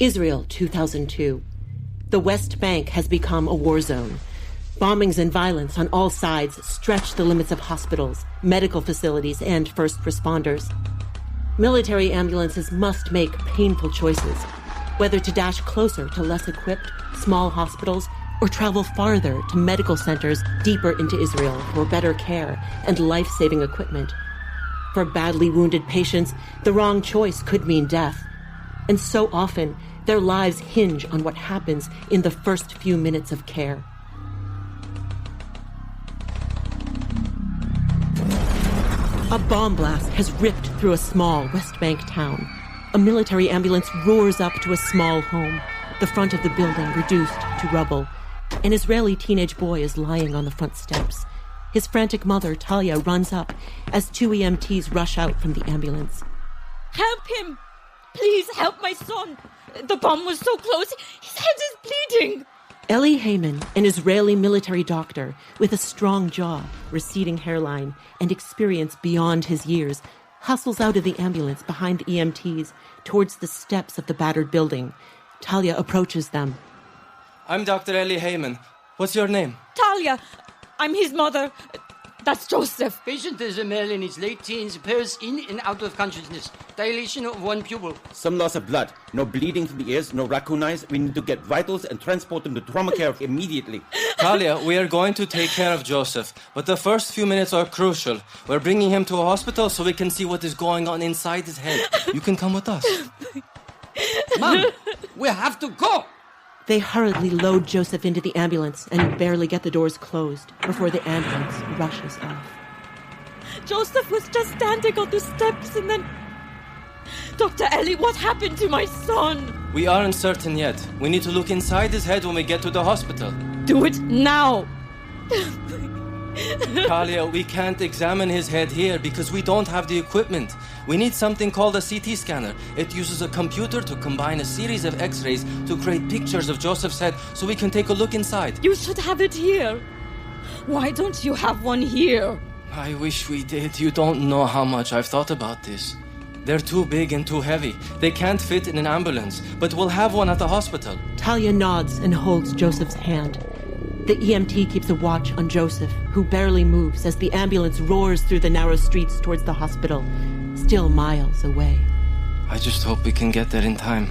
Israel, 2002. The West Bank has become a war zone. Bombings and violence on all sides stretch the limits of hospitals, medical facilities, and first responders. Military ambulances must make painful choices, whether to dash closer to less equipped, small hospitals, or travel farther to medical centers deeper into Israel for better care and life-saving equipment. For badly wounded patients, the wrong choice could mean death. And so often, their lives hinge on what happens in the first few minutes of care. A bomb blast has ripped through a small West Bank town. A military ambulance roars up to a small home, the front of the building reduced to rubble. An Israeli teenage boy is lying on the front steps. His frantic mother, Talia, runs up as 2 EMTs rush out from the ambulance. Help him! Please help my son! The bomb was so close, his head is bleeding! Eli Heyman, an Israeli military doctor with a strong jaw, receding hairline, and experience beyond his years, hustles out of the ambulance behind the EMTs towards the steps of the battered building. Talia approaches them. I'm Dr. Eli Heyman. What's your name? Talia, I'm his mother. That's Joseph. Patient is a male in his late teens, appears in and out of consciousness. Dilation of one pupil. Some loss of blood. No bleeding from the ears, no raccoon eyes. We need to get vitals and transport them to trauma care immediately. Talia, we are going to take care of Joseph, but the first few minutes are crucial. We're bringing him to a hospital so we can see what is going on inside his head. You can come with us. Mom, we have to go! They hurriedly load Joseph into the ambulance and barely get the doors closed before the ambulance rushes off. Joseph was just standing on the steps and then... Dr. Eli, what happened to my son? We aren't certain yet. We need to look inside his head when we get to the hospital. Do it now! Talia, we can't examine his head here because we don't have the equipment. We need something called a CT scanner. It uses a computer to combine a series of X-rays to create pictures of Joseph's head so we can take a look inside. You should have it here. Why don't you have one here? I wish we did. You don't know how much I've thought about this. They're too big and too heavy. They can't fit in an ambulance, but we'll have one at the hospital. Talia nods and holds Joseph's hand. The EMT keeps a watch on Joseph, who barely moves as the ambulance roars through the narrow streets towards the hospital, still miles away. I just hope we can get there in time.